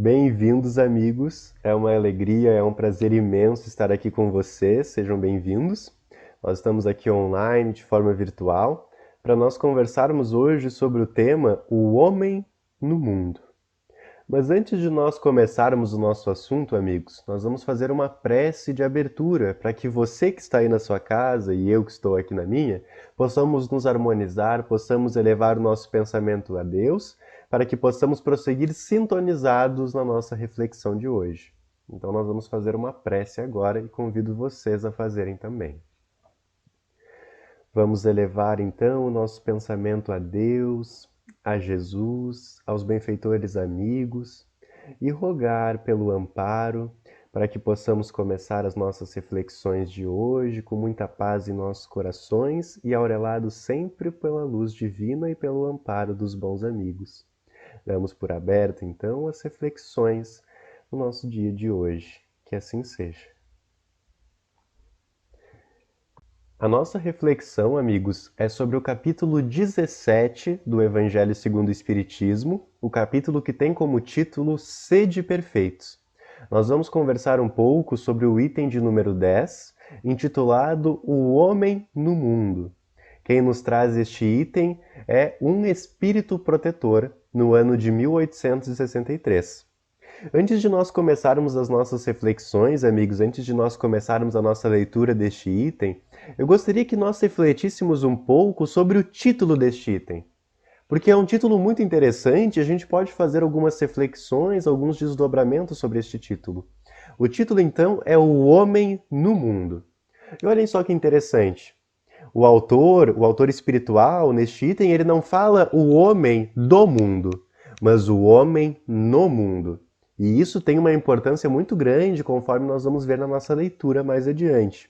Bem-vindos, amigos. É uma alegria, é um prazer imenso estar aqui com vocês. Sejam bem-vindos. Nós estamos aqui online, de forma virtual, para nós conversarmos hoje sobre o tema O Homem no Mundo. Mas antes de nós começarmos o nosso assunto, amigos, nós vamos fazer uma prece de abertura para que você que está aí na sua casa e eu que estou aqui na minha, possamos nos harmonizar, possamos elevar o nosso pensamento a Deus, para que possamos prosseguir sintonizados na nossa reflexão de hoje. Então nós vamos fazer uma prece agora e convido vocês a fazerem também. Vamos elevar então o nosso pensamento a Deus, a Jesus, aos benfeitores amigos e rogar pelo amparo para que possamos começar as nossas reflexões de hoje com muita paz em nossos corações e aurelados sempre pela luz divina e pelo amparo dos bons amigos. Damos por aberto então as reflexões no nosso dia de hoje. Que assim seja. A nossa reflexão, amigos, é sobre o capítulo 17 do Evangelho segundo o Espiritismo, o capítulo que tem como título Sede Perfeitos. Nós vamos conversar um pouco sobre o item de número 10, intitulado O Homem no Mundo. Quem nos traz este item é um espírito protetor no ano de 1863. Antes de nós começarmos as nossas reflexões, amigos, antes de nós começarmos a nossa leitura deste item, eu gostaria que nós refletíssemos um pouco sobre o título deste item. Porque é um título muito interessante e a gente pode fazer algumas reflexões, alguns desdobramentos sobre este título. O título, então, é O Homem no Mundo. E olhem só que interessante. O autor espiritual, neste item, ele não fala o homem do mundo, mas o homem no mundo. E isso tem uma importância muito grande, conforme nós vamos ver na nossa leitura mais adiante.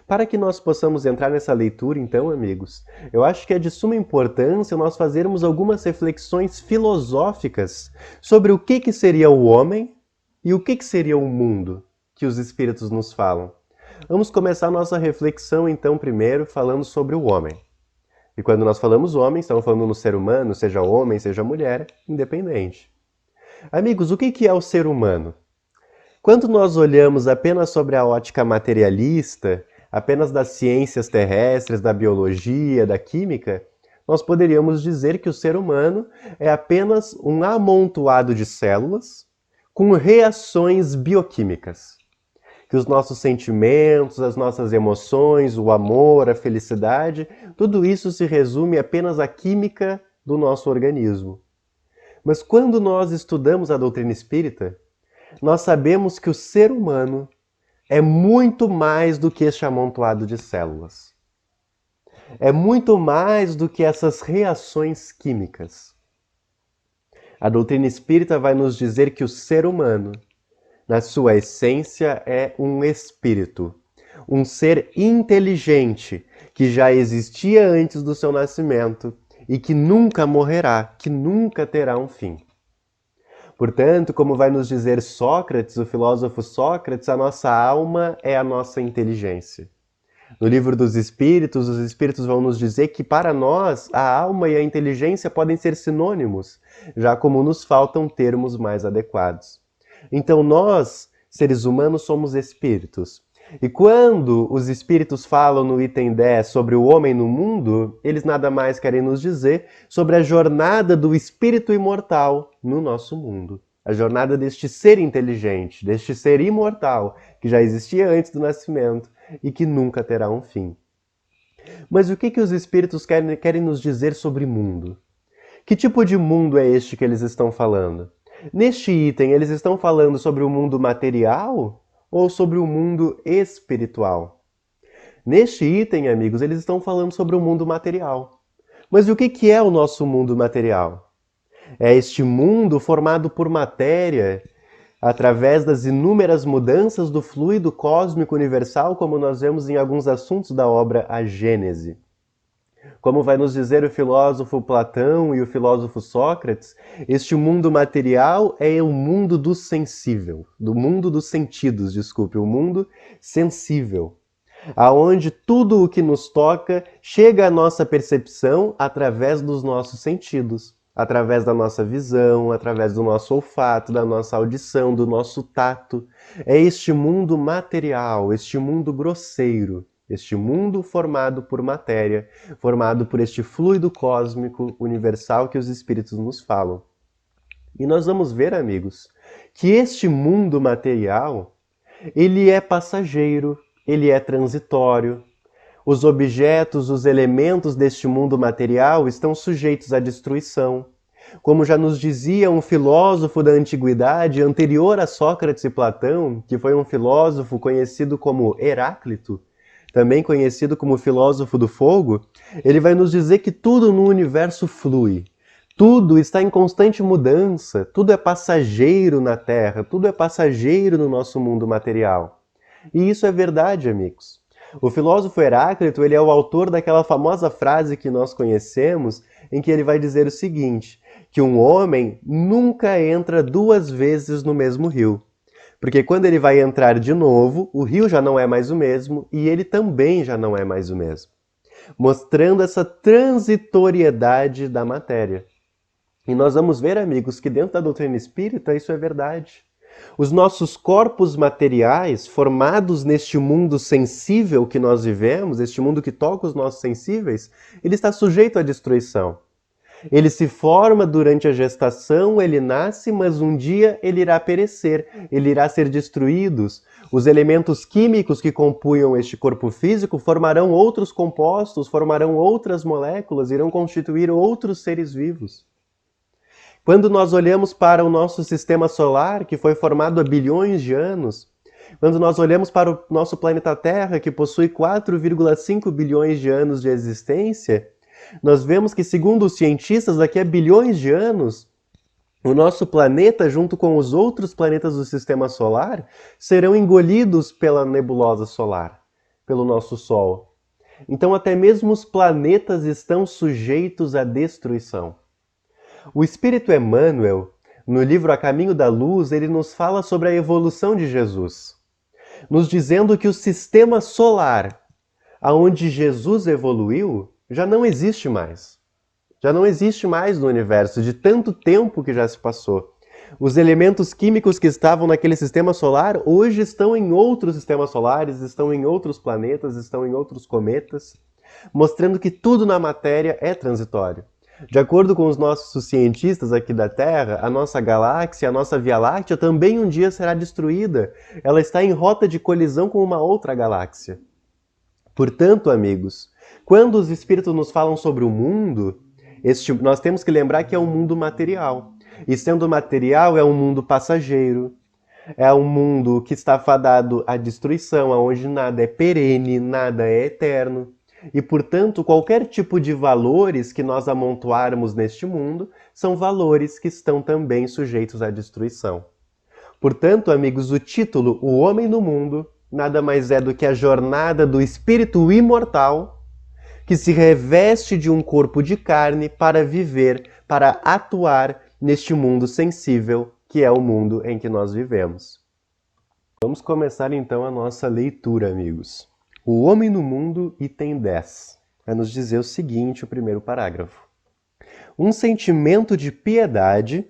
Para que nós possamos entrar nessa leitura, então, amigos, eu acho que é de suma importância nós fazermos algumas reflexões filosóficas sobre o que seria o homem e o que seria o mundo que os espíritos nos falam. Vamos começar nossa reflexão, então, primeiro, falando sobre o homem. E quando nós falamos homem, estamos falando no ser humano, seja homem, seja mulher, independente. Amigos, o que é o ser humano? Quando nós olhamos apenas sobre a ótica materialista, apenas das ciências terrestres, da biologia, da química, nós poderíamos dizer que o ser humano é apenas um amontoado de células com reações bioquímicas. Que os nossos sentimentos, as nossas emoções, o amor, a felicidade, tudo isso se resume apenas à química do nosso organismo. Mas quando nós estudamos a doutrina espírita, nós sabemos que o ser humano é muito mais do que este amontoado de células. É muito mais do que essas reações químicas. A doutrina espírita vai nos dizer que o ser humano, na sua essência, é um espírito, um ser inteligente que já existia antes do seu nascimento e que nunca morrerá, que nunca terá um fim. Portanto, como vai nos dizer Sócrates, o filósofo Sócrates, a nossa alma é a nossa inteligência. No livro dos Espíritos, os Espíritos vão nos dizer que para nós a alma e a inteligência podem ser sinônimos, já como nos faltam termos mais adequados. Então nós, seres humanos, somos espíritos. E quando os espíritos falam no item 10 sobre o homem no mundo, eles nada mais querem nos dizer sobre a jornada do espírito imortal no nosso mundo. A jornada deste ser inteligente, deste ser imortal, que já existia antes do nascimento e que nunca terá um fim. Mas o que os espíritos querem nos dizer sobre mundo? Que tipo de mundo é este que eles estão falando? Neste item, eles estão falando sobre o mundo material ou sobre o mundo espiritual? Neste item, amigos, eles estão falando sobre o mundo material. Mas o que é o nosso mundo material? É este mundo formado por matéria, através das inúmeras mudanças do fluido cósmico universal, como nós vemos em alguns assuntos da obra A Gênese. Como vai nos dizer o filósofo Platão e o filósofo Sócrates, este mundo material é o mundo do sensível, do mundo dos sentidos, desculpe, o mundo sensível, aonde tudo o que nos toca chega à nossa percepção através dos nossos sentidos, através da nossa visão, através do nosso olfato, da nossa audição, do nosso tato. É este mundo material, este mundo grosseiro, este mundo formado por matéria, formado por este fluido cósmico universal que os espíritos nos falam. E nós vamos ver, amigos, que este mundo material, ele é passageiro, ele é transitório. Os objetos, os elementos deste mundo material estão sujeitos à destruição. Como já nos dizia um filósofo da antiguidade, anterior a Sócrates e Platão, que foi um filósofo conhecido como Heráclito, também conhecido como filósofo do fogo, ele vai nos dizer que tudo no universo flui. Tudo está em constante mudança, tudo é passageiro na Terra, tudo é passageiro no nosso mundo material. E isso é verdade, amigos. O filósofo Heráclito, ele é o autor daquela famosa frase que nós conhecemos, em que ele vai dizer o seguinte, que um homem nunca entra 2 vezes no mesmo rio. Porque quando ele vai entrar de novo, o rio já não é mais o mesmo e ele também já não é mais o mesmo. Mostrando essa transitoriedade da matéria. E nós vamos ver, amigos, que dentro da doutrina espírita isso é verdade. Os nossos corpos materiais, formados neste mundo sensível que nós vivemos, este mundo que toca os nossos sensíveis, ele está sujeito à destruição. Ele se forma durante a gestação, ele nasce, mas um dia ele irá perecer, ele irá ser destruído. Os elementos químicos que compunham este corpo físico formarão outros compostos, formarão outras moléculas, irão constituir outros seres vivos. Quando nós olhamos para o nosso sistema solar, que foi formado há bilhões de anos, quando nós olhamos para o nosso planeta Terra, que possui 4,5 bilhões de anos de existência, nós vemos que, segundo os cientistas, daqui a bilhões de anos, o nosso planeta, junto com os outros planetas do sistema solar, serão engolidos pela nebulosa solar, pelo nosso Sol. Então, até mesmo os planetas estão sujeitos à destruição. O Espírito Emmanuel, no livro A Caminho da Luz, ele nos fala sobre a evolução de Jesus, nos dizendo que o sistema solar, aonde Jesus evoluiu, já não existe mais. Já não existe mais no universo, de tanto tempo que já se passou. Os elementos químicos que estavam naquele sistema solar, hoje estão em outros sistemas solares, estão em outros planetas, estão em outros cometas, mostrando que tudo na matéria é transitório. De acordo com os nossos cientistas aqui da Terra, a nossa galáxia, a nossa Via Láctea também um dia será destruída. Ela está em rota de colisão com uma outra galáxia. Portanto, amigos, quando os espíritos nos falam sobre o mundo, nós temos que lembrar que é um mundo material. E sendo material, é um mundo passageiro. É um mundo que está fadado à destruição, onde nada é perene, nada é eterno. E, portanto, qualquer tipo de valores que nós amontoarmos neste mundo são valores que estão também sujeitos à destruição. Portanto, amigos, o título O Homem no Mundo nada mais é do que a jornada do espírito imortal que se reveste de um corpo de carne para viver, para atuar neste mundo sensível que é o mundo em que nós vivemos. Vamos começar então a nossa leitura, amigos. O Homem no Mundo, item 10, vai nos dizer o seguinte, o primeiro parágrafo. Um sentimento de piedade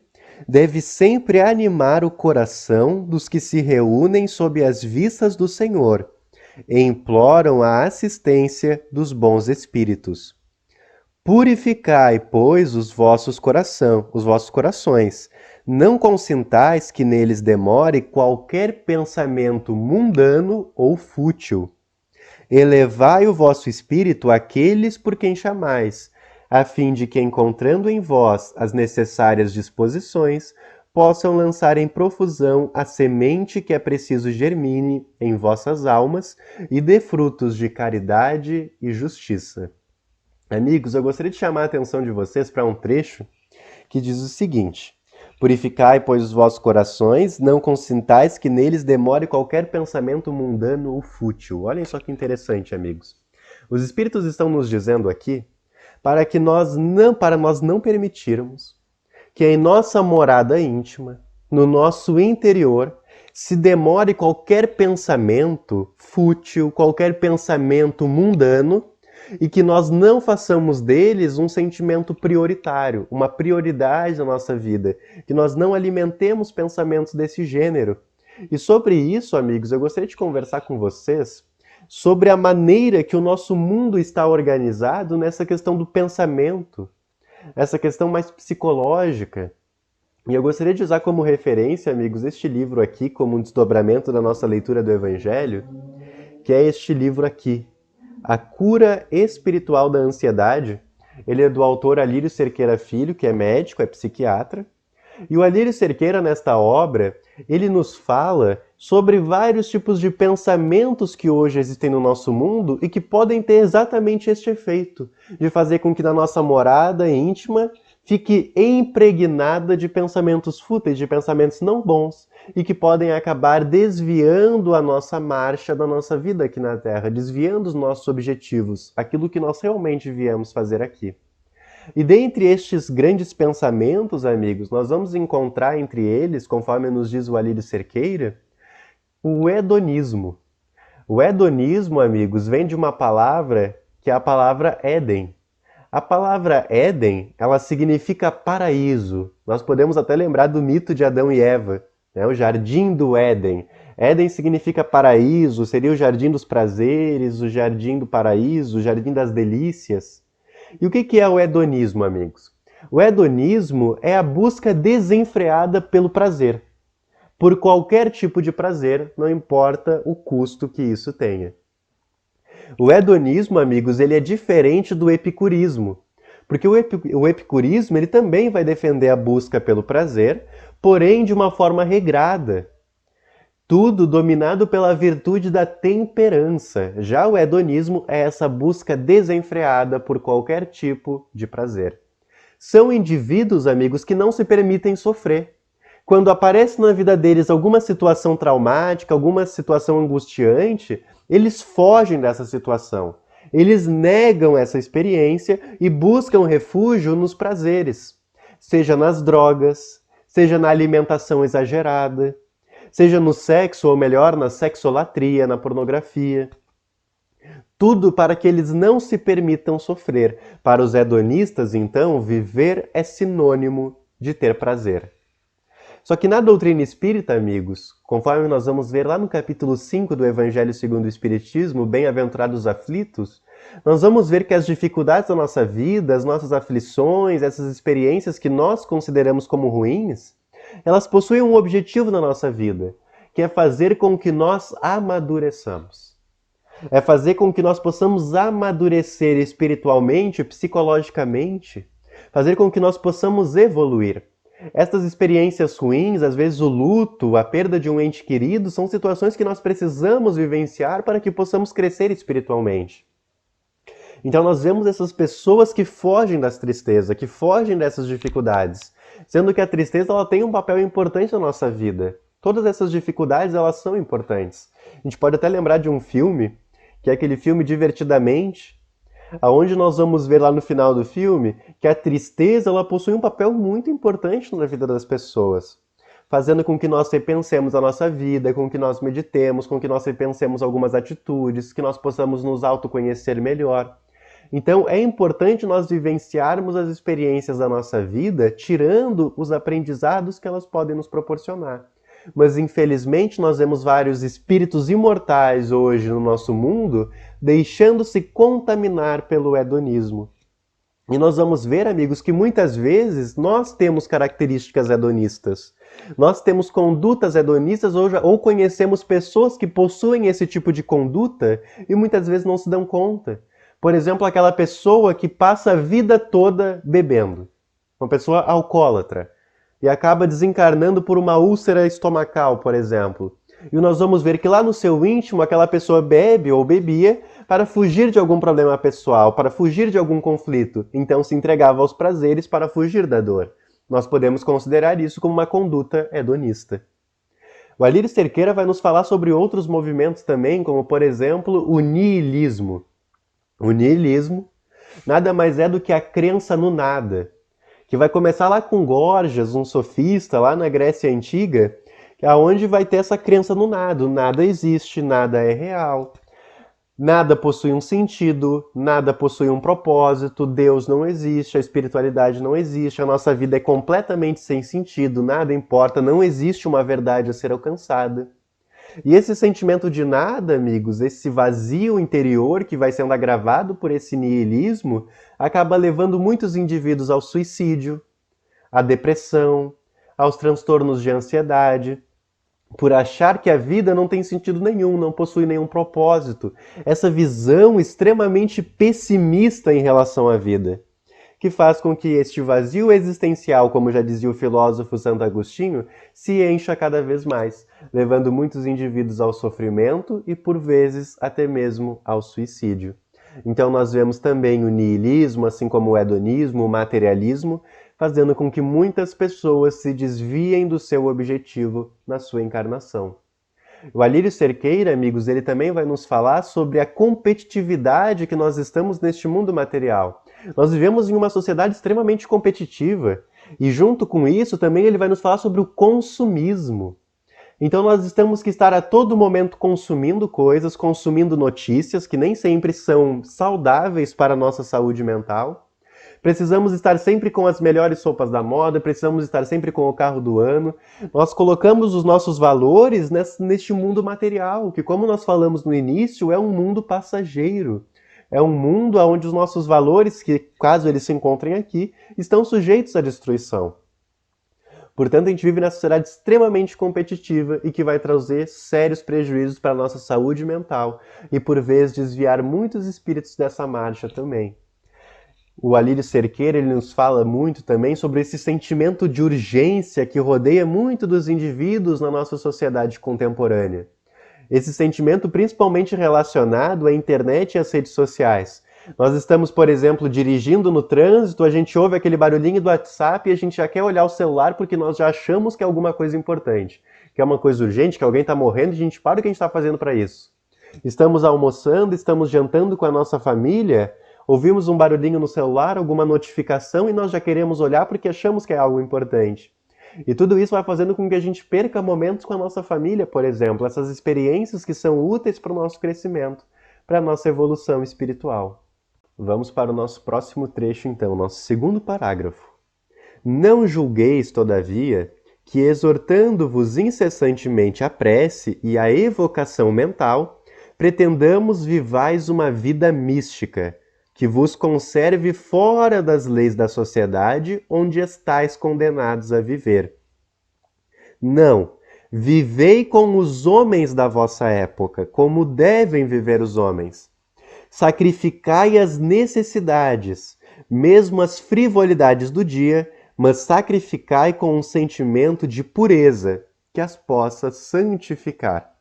deve sempre animar o coração dos que se reúnem sob as vistas do Senhor e imploram a assistência dos bons espíritos. Purificai, pois, os vossos corações. Não consintais que neles demore qualquer pensamento mundano ou fútil. Elevai o vosso espírito àqueles por quem chamais, a fim de que, encontrando em vós as necessárias disposições, possam lançar em profusão a semente que é preciso germine em vossas almas e dê frutos de caridade e justiça. Amigos, eu gostaria de chamar a atenção de vocês para um trecho que diz o seguinte: Purificai, pois, os vossos corações, não consintais que neles demore qualquer pensamento mundano ou fútil. Olhem só que interessante, amigos. Os Espíritos estão nos dizendo aqui para nós não permitirmos que em nossa morada íntima, no nosso interior, se demore qualquer pensamento fútil, qualquer pensamento mundano, e que nós não façamos deles um sentimento prioritário, uma prioridade na nossa vida, que nós não alimentemos pensamentos desse gênero. E sobre isso, amigos, eu gostaria de conversar com vocês sobre a maneira que o nosso mundo está organizado nessa questão do pensamento, essa questão mais psicológica. E eu gostaria de usar como referência, amigos, este livro aqui, como um desdobramento da nossa leitura do Evangelho, que é este livro aqui, A Cura Espiritual da Ansiedade. Ele é do autor Alírio Cerqueira Filho, que é médico, é psiquiatra. E o Alírio Cerqueira, nesta obra, ele nos fala sobre vários tipos de pensamentos que hoje existem no nosso mundo e que podem ter exatamente este efeito, de fazer com que na nossa morada íntima fique impregnada de pensamentos fúteis, de pensamentos não bons, e que podem acabar desviando a nossa marcha da nossa vida aqui na Terra, desviando os nossos objetivos, aquilo que nós realmente viemos fazer aqui. E dentre estes grandes pensamentos, amigos, nós vamos encontrar entre eles, conforme nos diz o Alírio Cerqueira, o hedonismo. O hedonismo, amigos, vem de uma palavra que é a palavra Éden. A palavra Éden, ela significa paraíso. Nós podemos até lembrar do mito de Adão e Eva, né? O jardim do Éden. Éden significa paraíso, seria o jardim dos prazeres, o jardim do paraíso, o jardim das delícias. E o que é o hedonismo, amigos? O hedonismo é a busca desenfreada pelo prazer. Por qualquer tipo de prazer, não importa o custo que isso tenha. O hedonismo, amigos, ele é diferente do epicurismo. Porque o epicurismo ele também vai defender a busca pelo prazer, porém de uma forma regrada. Tudo dominado pela virtude da temperança. Já o hedonismo é essa busca desenfreada por qualquer tipo de prazer. São indivíduos, amigos, que não se permitem sofrer. Quando aparece na vida deles alguma situação traumática, alguma situação angustiante, eles fogem dessa situação. Eles negam essa experiência e buscam refúgio nos prazeres. Seja nas drogas, seja na alimentação exagerada, seja no sexo, ou melhor, na sexolatria, na pornografia. Tudo para que eles não se permitam sofrer. Para os hedonistas, então, viver é sinônimo de ter prazer. Só que na doutrina espírita, amigos, conforme nós vamos ver lá no capítulo 5 do Evangelho segundo o Espiritismo, Bem-aventurados aflitos, nós vamos ver que as dificuldades da nossa vida, as nossas aflições, essas experiências que nós consideramos como ruins, elas possuem um objetivo na nossa vida, que é fazer com que nós amadureçamos. É fazer com que nós possamos amadurecer espiritualmente, psicologicamente, fazer com que nós possamos evoluir. Estas experiências ruins, às vezes o luto, a perda de um ente querido, são situações que nós precisamos vivenciar para que possamos crescer espiritualmente. Então nós vemos essas pessoas que fogem das tristezas, que fogem dessas dificuldades, sendo que a tristeza ela tem um papel importante na nossa vida. Todas essas dificuldades elas são importantes. A gente pode até lembrar de um filme, que é aquele filme Divertidamente, aonde nós vamos ver lá no final do filme que a tristeza ela possui um papel muito importante na vida das pessoas, fazendo com que nós repensemos a nossa vida, com que nós meditemos, com que nós repensemos algumas atitudes, que nós possamos nos autoconhecer melhor. Então é importante nós vivenciarmos as experiências da nossa vida, tirando os aprendizados que elas podem nos proporcionar. Mas infelizmente nós vemos vários espíritos imortais hoje no nosso mundo deixando-se contaminar pelo hedonismo. E nós vamos ver, amigos, que muitas vezes nós temos características hedonistas. Nós temos condutas hedonistas ou conhecemos pessoas que possuem esse tipo de conduta e muitas vezes não se dão conta. Por exemplo, aquela pessoa que passa a vida toda bebendo. Uma pessoa alcoólatra. E acaba desencarnando por uma úlcera estomacal, por exemplo. E nós vamos ver que lá no seu íntimo, aquela pessoa bebe ou bebia para fugir de algum problema pessoal, para fugir de algum conflito. Então se entregava aos prazeres para fugir da dor. Nós podemos considerar isso como uma conduta hedonista. O Alírio Cerqueira vai nos falar sobre outros movimentos também, como, por exemplo, o niilismo. O niilismo nada mais é do que a crença no nada, que vai começar lá com Gorgias, um sofista lá na Grécia Antiga, aonde vai ter essa crença no nada. O nada existe, nada é real. Nada possui um sentido, nada possui um propósito, Deus não existe, a espiritualidade não existe, a nossa vida é completamente sem sentido, nada importa, não existe uma verdade a ser alcançada. E esse sentimento de nada, amigos, esse vazio interior que vai sendo agravado por esse niilismo, acaba levando muitos indivíduos ao suicídio, à depressão, aos transtornos de ansiedade, por achar que a vida não tem sentido nenhum, não possui nenhum propósito. Essa visão extremamente pessimista em relação à vida, que faz com que este vazio existencial, como já dizia o filósofo Santo Agostinho, se encha cada vez mais, levando muitos indivíduos ao sofrimento e, por vezes, até mesmo ao suicídio. Então nós vemos também o niilismo, assim como o hedonismo, o materialismo, fazendo com que muitas pessoas se desviem do seu objetivo na sua encarnação. O Alírio Cerqueira, amigos, ele também vai nos falar sobre a competitividade que nós estamos neste mundo material. Nós vivemos em uma sociedade extremamente competitiva e junto com isso também ele vai nos falar sobre o consumismo. Então nós temos que estar a todo momento consumindo coisas, consumindo notícias que nem sempre são saudáveis para a nossa saúde mental. Precisamos estar sempre com as melhores roupas da moda, precisamos estar sempre com o carro do ano. Nós colocamos os nossos valores neste mundo material, que, como nós falamos no início, é um mundo passageiro. É um mundo onde os nossos valores, que caso eles se encontrem aqui, estão sujeitos à destruição. Portanto, a gente vive nessa sociedade extremamente competitiva e que vai trazer sérios prejuízos para a nossa saúde mental e, por vezes, desviar muitos espíritos dessa marcha também. O Alírio Cerqueira ele nos fala muito também sobre esse sentimento de urgência que rodeia muito dos indivíduos na nossa sociedade contemporânea. Esse sentimento principalmente relacionado à internet e às redes sociais. Nós estamos, por exemplo, dirigindo no trânsito, a gente ouve aquele barulhinho do WhatsApp e a gente já quer olhar o celular porque nós já achamos que é alguma coisa importante, que é uma coisa urgente, que alguém está morrendo e a gente para o que a gente está fazendo para isso. Estamos almoçando, estamos jantando com a nossa família, ouvimos um barulhinho no celular, alguma notificação e nós já queremos olhar porque achamos que é algo importante. E tudo isso vai fazendo com que a gente perca momentos com a nossa família, por exemplo, essas experiências que são úteis para o nosso crescimento, para a nossa evolução espiritual. Vamos para o nosso próximo trecho, então, nosso segundo parágrafo. Não julgueis, todavia, que exortando-vos incessantemente a prece e a evocação mental, pretendamos vivais uma vida mística, que vos conserve fora das leis da sociedade onde estáis condenados a viver. Não, vivei com os homens da vossa época, como devem viver os homens. Sacrificai as necessidades, mesmo as frivolidades do dia, mas sacrificai com um sentimento de pureza, que as possa santificar.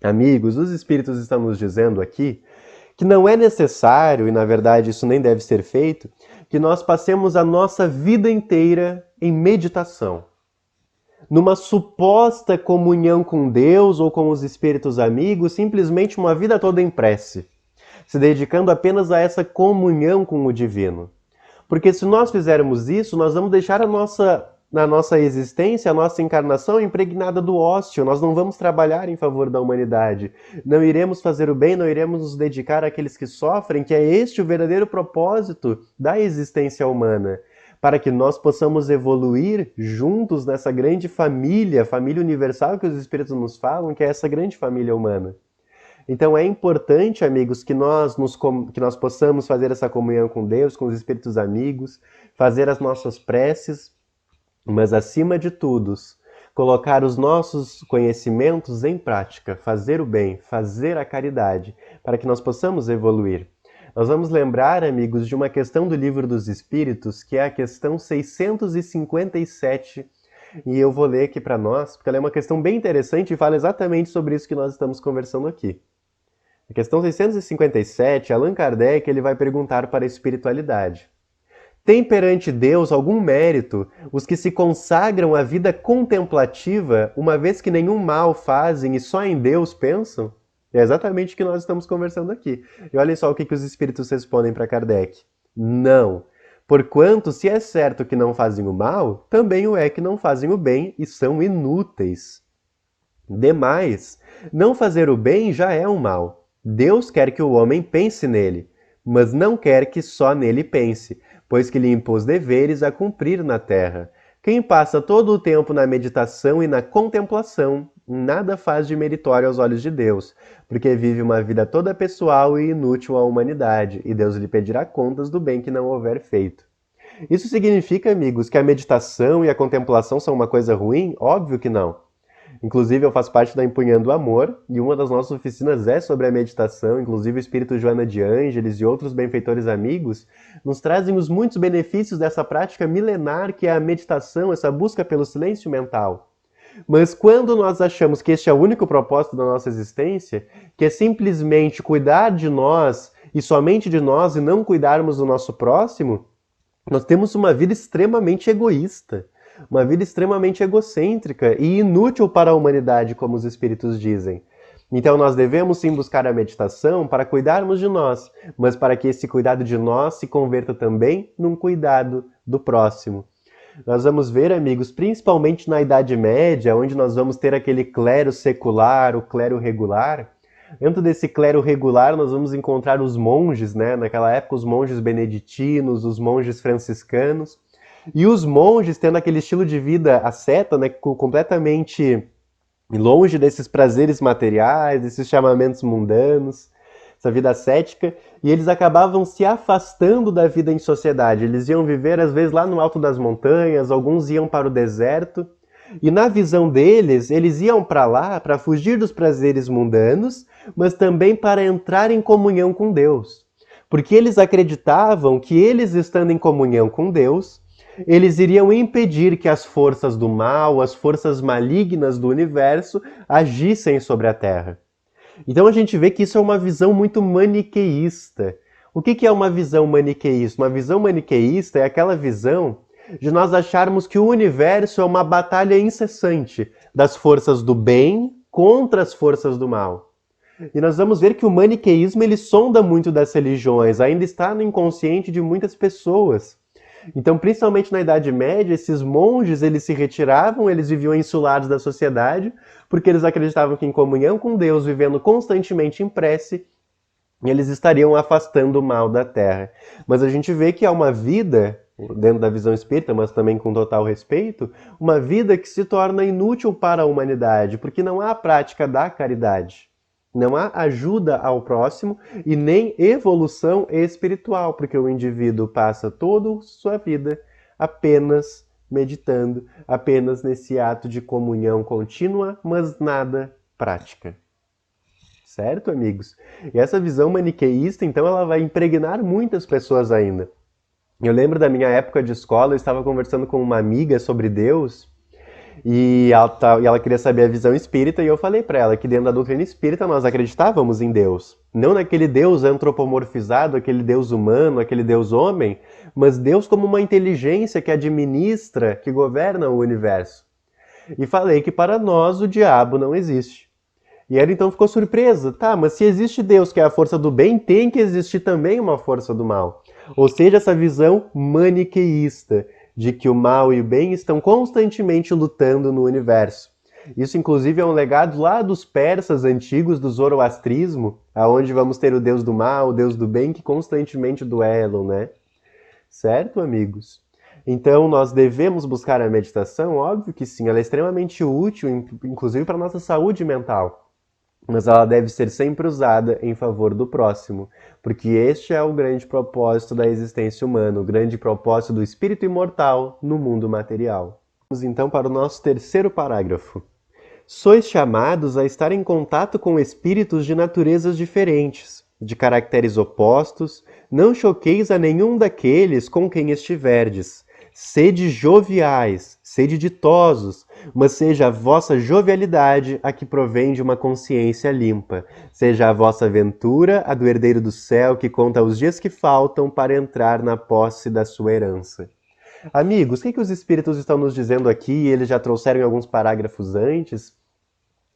Amigos, os Espíritos estão nos dizendo aqui que não é necessário, e na verdade isso nem deve ser feito, que nós passemos a nossa vida inteira em meditação, numa suposta comunhão com Deus ou com os espíritos amigos, simplesmente uma vida toda em prece, se dedicando apenas a essa comunhão com o divino. Porque se nós fizermos isso, nós vamos deixar na nossa existência, a nossa encarnação impregnada do ócio, nós não vamos trabalhar em favor da humanidade, não iremos fazer o bem, não iremos nos dedicar àqueles que sofrem, que é este o verdadeiro propósito da existência humana, para que nós possamos evoluir juntos nessa grande família, família universal que os Espíritos nos falam, que é essa grande família humana. Então é importante, amigos, que nós possamos fazer essa comunhão com Deus, com os Espíritos amigos, fazer as nossas preces, mas acima de tudo, colocar os nossos conhecimentos em prática, fazer o bem, fazer a caridade, para que nós possamos evoluir. Nós vamos lembrar, amigos, de uma questão do Livro dos Espíritos, que é a questão 657, e eu vou ler aqui para nós, porque ela é uma questão bem interessante e fala exatamente sobre isso que nós estamos conversando aqui. A questão 657, Allan Kardec ele vai perguntar para a espiritualidade. Tem perante Deus algum mérito os que se consagram à vida contemplativa, uma vez que nenhum mal fazem e só em Deus pensam? É exatamente o que nós estamos conversando aqui. E olhem só o que os espíritos respondem para Kardec. Não. Porquanto, se é certo que não fazem o mal, também o é que não fazem o bem e são inúteis. Demais, não fazer o bem já é um mal. Deus quer que o homem pense nele, mas não quer que só nele pense, pois que lhe impôs deveres a cumprir na terra. Quem passa todo o tempo na meditação e na contemplação, nada faz de meritório aos olhos de Deus, porque vive uma vida toda pessoal e inútil à humanidade, e Deus lhe pedirá contas do bem que não houver feito. Isso significa, amigos, que a meditação e a contemplação são uma coisa ruim? Óbvio que não. Inclusive, eu faço parte da Empunhando o Amor, e uma das nossas oficinas é sobre a meditação. Inclusive, o Espírito Joana de Ângeles e outros benfeitores amigos nos trazem os muitos benefícios dessa prática milenar que é a meditação, essa busca pelo silêncio mental. Mas quando nós achamos que este é o único propósito da nossa existência, que é simplesmente cuidar de nós e somente de nós e não cuidarmos do nosso próximo, nós temos uma vida extremamente egoísta, uma vida extremamente egocêntrica e inútil para a humanidade, como os espíritos dizem. Então nós devemos sim buscar a meditação para cuidarmos de nós, mas para que esse cuidado de nós se converta também num cuidado do próximo. Nós vamos ver, amigos, principalmente na Idade Média, onde nós vamos ter aquele clero secular, o clero regular. Dentro desse clero regular nós vamos encontrar os monges, né? Naquela época os monges beneditinos, os monges franciscanos, e os monges tendo aquele estilo de vida asceta, né? Completamente longe desses prazeres materiais, desses chamamentos mundanos, essa vida ascética, e eles acabavam se afastando da vida em sociedade. Eles iam viver, às vezes, lá no alto das montanhas, alguns iam para o deserto, e na visão deles, eles iam para lá para fugir dos prazeres mundanos, mas também para entrar em comunhão com Deus. Porque eles acreditavam que eles, estando em comunhão com Deus, eles iriam impedir que as forças do mal, as forças malignas do universo, agissem sobre a Terra. Então a gente vê que isso é uma visão muito maniqueísta. O que é uma visão maniqueísta? Uma visão maniqueísta é aquela visão de nós acharmos que o universo é uma batalha incessante das forças do bem contra as forças do mal. E nós vamos ver que o maniqueísmo ele sonda muito das religiões, ainda está no inconsciente de muitas pessoas. Então, principalmente na Idade Média, esses monges eles se retiravam, eles viviam insulados da sociedade, porque eles acreditavam que em comunhão com Deus, vivendo constantemente em prece, eles estariam afastando o mal da Terra. Mas a gente vê que há uma vida, dentro da visão espírita, mas também com total respeito, uma vida que se torna inútil para a humanidade, porque não há a prática da caridade. Não há ajuda ao próximo e nem evolução espiritual, porque o indivíduo passa toda a sua vida apenas meditando, apenas nesse ato de comunhão contínua, mas nada prática. Certo, amigos? E essa visão maniqueísta, então, ela vai impregnar muitas pessoas ainda. Eu lembro da minha época de escola, eu estava conversando com uma amiga sobre Deus, e ela queria saber a visão espírita, e eu falei para ela que dentro da doutrina espírita nós acreditávamos em Deus. Não naquele Deus antropomorfizado, aquele Deus humano, aquele Deus homem, mas Deus como uma inteligência que administra, que governa o universo. E falei que para nós o diabo não existe. E ela então ficou surpresa. Tá, mas se existe Deus que é a força do bem, tem que existir também uma força do mal. Ou seja, essa visão maniqueísta, de que o mal e o bem estão constantemente lutando no universo. Isso, inclusive, é um legado lá dos persas antigos, do zoroastrismo, aonde vamos ter o deus do mal, o deus do bem, que constantemente duelam, né? Certo, amigos? Então, nós devemos buscar a meditação? Óbvio que sim, ela é extremamente útil, inclusive para a nossa saúde mental. Mas ela deve ser sempre usada em favor do próximo, porque este é o grande propósito da existência humana, o grande propósito do espírito imortal no mundo material. Vamos então para o nosso terceiro parágrafo. Sois chamados a estar em contato com espíritos de naturezas diferentes, de caracteres opostos, não choqueis a nenhum daqueles com quem estiverdes. Sede joviais, sede ditosos, mas seja a vossa jovialidade a que provém de uma consciência limpa. Seja a vossa ventura a do herdeiro do céu que conta os dias que faltam para entrar na posse da sua herança. Amigos, o que os espíritos estão nos dizendo aqui? Eles já trouxeram em alguns parágrafos antes,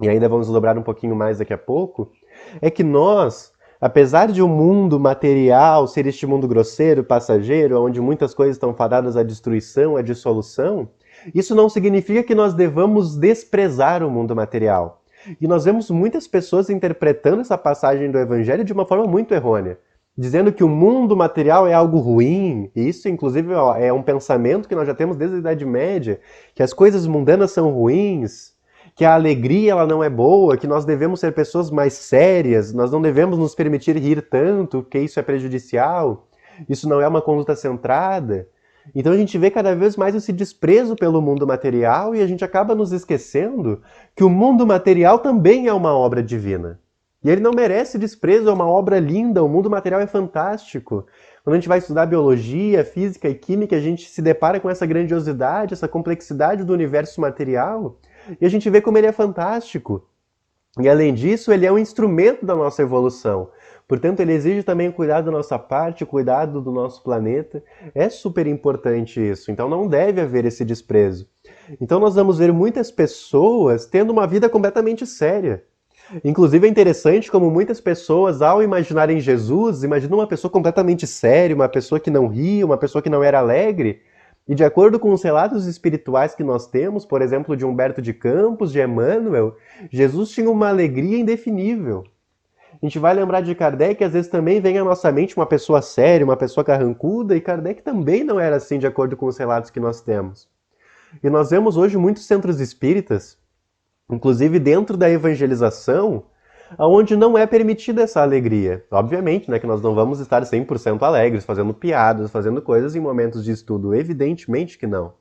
e ainda vamos dobrar um pouquinho mais daqui a pouco, é que nós, apesar de o mundo material ser este mundo grosseiro, passageiro, onde muitas coisas estão fadadas à destruição, à dissolução, isso não significa que nós devamos desprezar o mundo material. E nós vemos muitas pessoas interpretando essa passagem do Evangelho de uma forma muito errônea, dizendo que o mundo material é algo ruim, e isso, inclusive, é um pensamento que nós já temos desde a Idade Média, que as coisas mundanas são ruins, que a alegria ela não é boa, que nós devemos ser pessoas mais sérias, nós não devemos nos permitir rir tanto, porque isso é prejudicial, isso não é uma conduta centrada. Então a gente vê cada vez mais esse desprezo pelo mundo material e a gente acaba nos esquecendo que o mundo material também é uma obra divina. E ele não merece desprezo, é uma obra linda, o mundo material é fantástico. Quando a gente vai estudar biologia, física e química, a gente se depara com essa grandiosidade, essa complexidade do universo material, e a gente vê como ele é fantástico. E além disso, ele é um instrumento da nossa evolução. Portanto, ele exige também o cuidado da nossa parte, o cuidado do nosso planeta. É super importante isso, então não deve haver esse desprezo. Então nós vamos ver muitas pessoas tendo uma vida completamente séria. Inclusive é interessante como muitas pessoas, ao imaginarem Jesus, imaginam uma pessoa completamente séria, uma pessoa que não ria, uma pessoa que não era alegre. E de acordo com os relatos espirituais que nós temos, por exemplo, de Humberto de Campos, de Emmanuel, Jesus tinha uma alegria indefinível. A gente vai lembrar de Kardec, às vezes também vem à nossa mente uma pessoa séria, uma pessoa carrancuda, e Kardec também não era assim, de acordo com os relatos que nós temos. E nós vemos hoje muitos centros espíritas, inclusive dentro da evangelização, onde não é permitida essa alegria. Obviamente, né, que nós não vamos estar 100% alegres, fazendo piadas, fazendo coisas em momentos de estudo, evidentemente que não.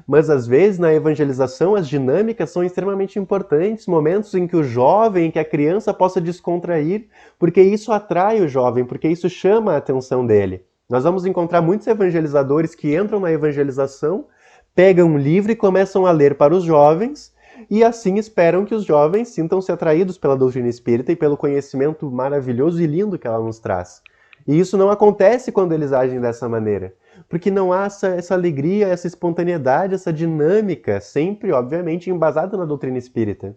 Mas às vezes na evangelização as dinâmicas são extremamente importantes, momentos em que o jovem, que a criança possa descontrair, porque isso atrai o jovem, porque isso chama a atenção dele. Nós vamos encontrar muitos evangelizadores que entram na evangelização, pegam um livro e começam a ler para os jovens, e assim esperam que os jovens sintam-se atraídos pela doutrina espírita e pelo conhecimento maravilhoso e lindo que ela nos traz. E isso não acontece quando eles agem dessa maneira. Porque não há essa alegria, essa espontaneidade, essa dinâmica, sempre, obviamente, embasada na doutrina espírita.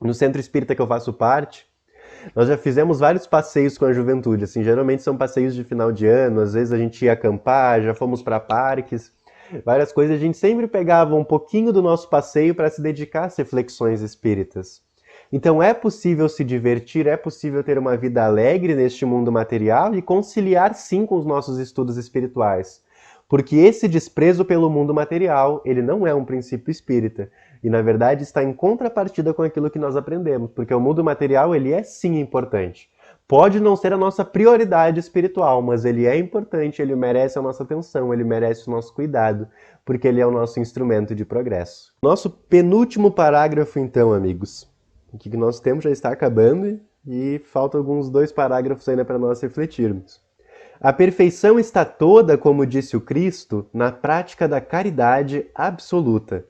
No centro espírita que eu faço parte, nós já fizemos vários passeios com a juventude, assim, geralmente são passeios de final de ano, às vezes a gente ia acampar, já fomos para parques, várias coisas, a gente sempre pegava um pouquinho do nosso passeio para se dedicar às reflexões espíritas. Então é possível se divertir, é possível ter uma vida alegre neste mundo material e conciliar sim com os nossos estudos espirituais. Porque esse desprezo pelo mundo material, ele não é um princípio espírita. E na verdade está em contrapartida com aquilo que nós aprendemos. Porque o mundo material, ele é sim importante. Pode não ser a nossa prioridade espiritual, mas ele é importante, ele merece a nossa atenção, ele merece o nosso cuidado, porque ele é o nosso instrumento de progresso. Nosso penúltimo parágrafo então, amigos. O que nós temos já está acabando e faltam alguns 2 parágrafos ainda para nós refletirmos. A perfeição está toda, como disse o Cristo, na prática da caridade absoluta.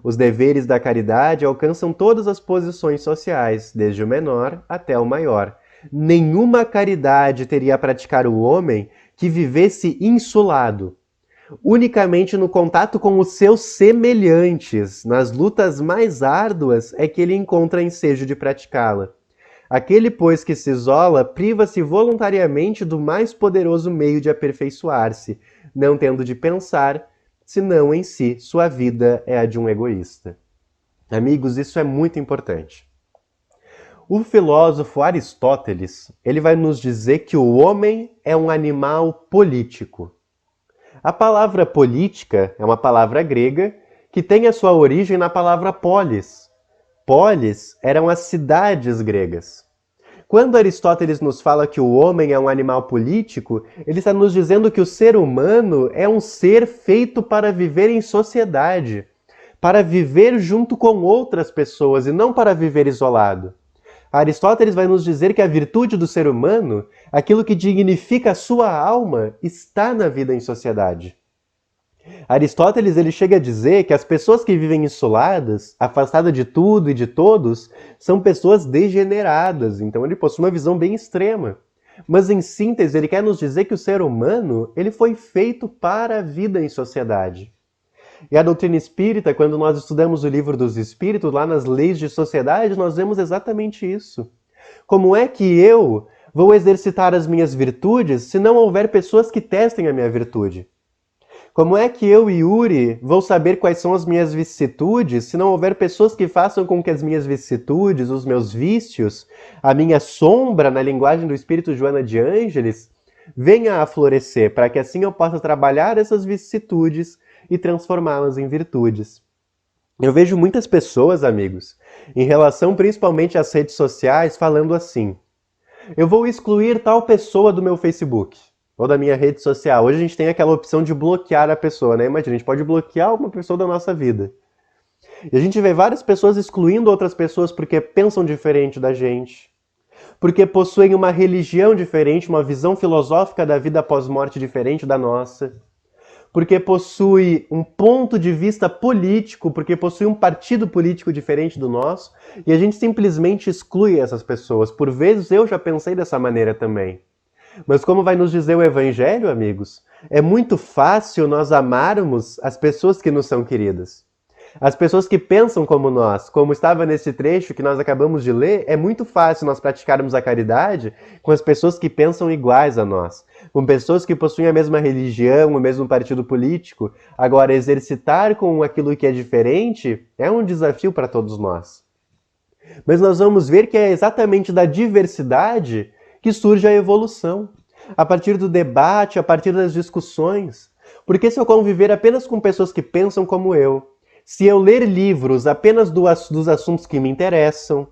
Os deveres da caridade alcançam todas as posições sociais, desde o menor até o maior. Nenhuma caridade teria a praticar o homem que vivesse insulado, unicamente no contato com os seus semelhantes, nas lutas mais árduas, é que ele encontra ensejo de praticá-la. Aquele, pois, que se isola, priva-se voluntariamente do mais poderoso meio de aperfeiçoar-se, não tendo de pensar, senão em si, sua vida é a de um egoísta. Amigos, isso é muito importante. O filósofo Aristóteles, ele vai nos dizer que o homem é um animal político. A palavra política é uma palavra grega que tem a sua origem na palavra polis. Polis eram as cidades gregas. Quando Aristóteles nos fala que o homem é um animal político, ele está nos dizendo que o ser humano é um ser feito para viver em sociedade, para viver junto com outras pessoas e não para viver isolado. Aristóteles vai nos dizer que a virtude do ser humano, aquilo que dignifica a sua alma, está na vida em sociedade. Aristóteles ele chega a dizer que as pessoas que vivem isoladas, afastadas de tudo e de todos, são pessoas degeneradas. Então ele possui uma visão bem extrema. Mas em síntese, ele quer nos dizer que o ser humano ele foi feito para a vida em sociedade. E a doutrina espírita, quando nós estudamos o livro dos Espíritos, lá nas leis de sociedade, nós vemos exatamente isso. Como é que eu vou exercitar as minhas virtudes se não houver pessoas que testem a minha virtude? Como é que eu e Yuri vou saber quais são as minhas vicissitudes se não houver pessoas que façam com que as minhas vicissitudes, os meus vícios, a minha sombra, na linguagem do Espírito Joana de Ângeles, venha a florescer, para que assim eu possa trabalhar essas vicissitudes e transformá-las em virtudes. Eu vejo muitas pessoas, amigos, em relação principalmente às redes sociais, falando assim: eu vou excluir tal pessoa do meu Facebook ou da minha rede social. Hoje a gente tem aquela opção de bloquear a pessoa, né? Imagina, a gente pode bloquear uma pessoa da nossa vida. E a gente vê várias pessoas excluindo outras pessoas porque pensam diferente da gente, porque possuem uma religião diferente, uma visão filosófica da vida após morte diferente da nossa, porque possui um ponto de vista político, porque possui um partido político diferente do nosso, e a gente simplesmente exclui essas pessoas. Por vezes eu já pensei dessa maneira também. Mas como vai nos dizer o Evangelho, amigos, é muito fácil nós amarmos as pessoas que nos são queridas. As pessoas que pensam como nós, como estava nesse trecho que nós acabamos de ler, é muito fácil nós praticarmos a caridade com as pessoas que pensam iguais a nós, com pessoas que possuem a mesma religião, o mesmo partido político. Agora, exercitar com aquilo que é diferente é um desafio para todos nós. Mas nós vamos ver que é exatamente da diversidade que surge a evolução. A partir do debate, a partir das discussões. Porque se eu conviver apenas com pessoas que pensam como eu, se eu ler livros apenas dos assuntos que me interessam,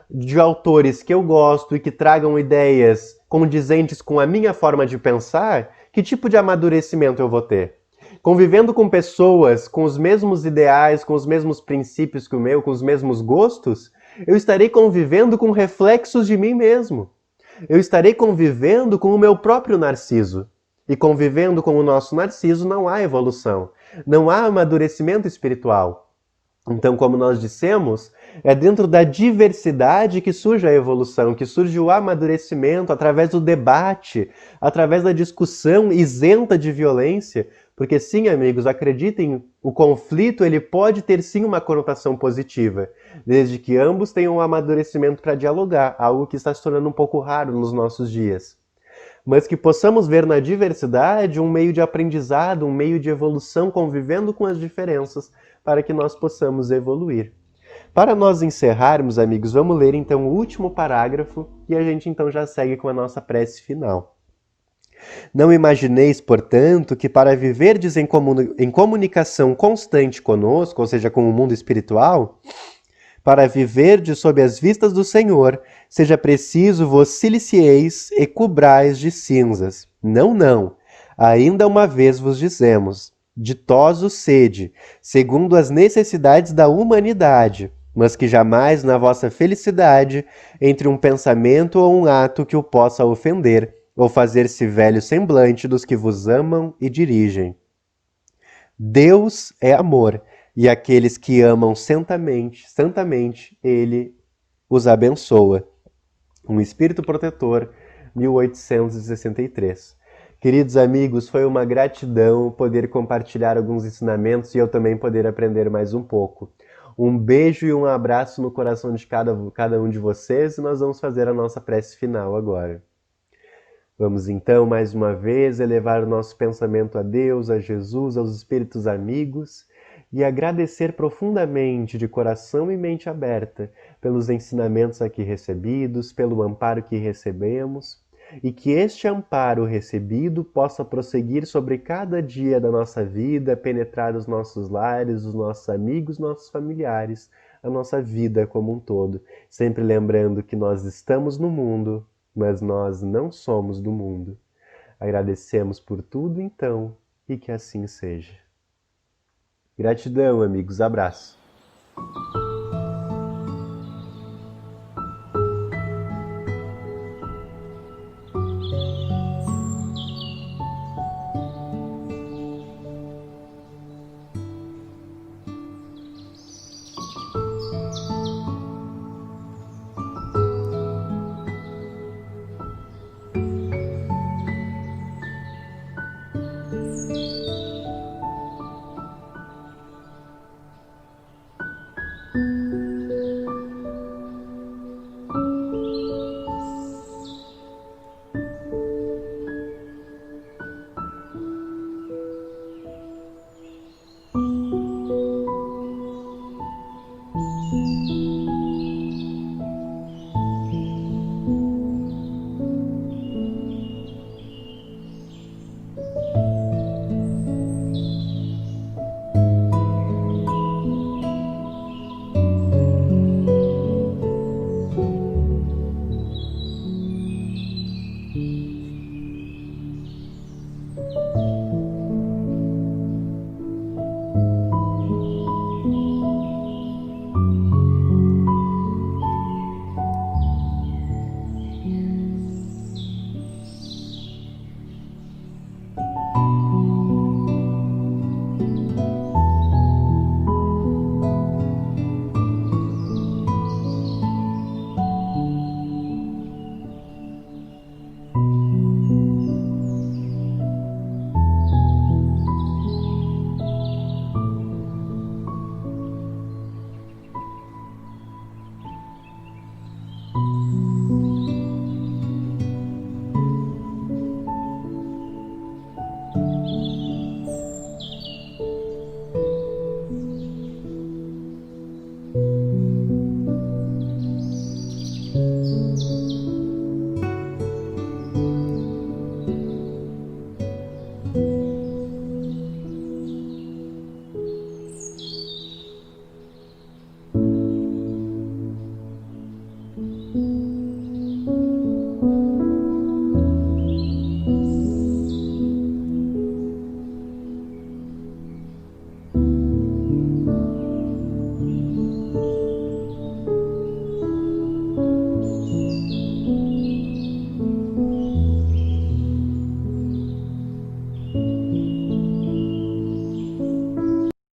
de autores que eu gosto e que tragam ideias condizentes com a minha forma de pensar, que tipo de amadurecimento eu vou ter? Convivendo com pessoas com os mesmos ideais, com os mesmos princípios que o meu, com os mesmos gostos, eu estarei convivendo com reflexos de mim mesmo. Eu estarei convivendo com o meu próprio Narciso. E convivendo com o nosso Narciso não há evolução, não há amadurecimento espiritual. Então, como nós dissemos, é dentro da diversidade que surge a evolução, que surge o amadurecimento através do debate, através da discussão isenta de violência. Porque sim, amigos, acreditem, o conflito ele pode ter sim uma conotação positiva, desde que ambos tenham um amadurecimento para dialogar, algo que está se tornando um pouco raro nos nossos dias. Mas que possamos ver na diversidade um meio de aprendizado, um meio de evolução, convivendo com as diferenças, para que nós possamos evoluir. Para nós encerrarmos, amigos, vamos ler então o último parágrafo e a gente então já segue com a nossa prece final. Não imagineis, portanto, que para viverdes em comunicação constante conosco, ou seja, com o mundo espiritual, para viverdes sob as vistas do Senhor, seja preciso vos silicieis e cobrais de cinzas. Não, não. Ainda uma vez vos dizemos, ditosos sede, segundo as necessidades da humanidade, mas que jamais na vossa felicidade entre um pensamento ou um ato que o possa ofender, ou fazer-se velho semblante dos que vos amam e dirigem. Deus é amor, e aqueles que amam santamente, Ele os abençoa. Um Espírito Protetor, 1863. Queridos amigos, foi uma gratidão poder compartilhar alguns ensinamentos e eu também poder aprender mais um pouco. Um beijo e um abraço no coração de cada um de vocês e nós vamos fazer a nossa prece final agora. Vamos então, mais uma vez, elevar o nosso pensamento a Deus, a Jesus, aos espíritos amigos e agradecer profundamente, de coração e mente aberta, pelos ensinamentos aqui recebidos, pelo amparo que recebemos, e que este amparo recebido possa prosseguir sobre cada dia da nossa vida, penetrar os nossos lares, os nossos amigos, nossos familiares, a nossa vida como um todo, sempre lembrando que nós estamos no mundo, mas nós não somos do mundo. Agradecemos por tudo, então, e que assim seja. Gratidão, amigos. Abraço.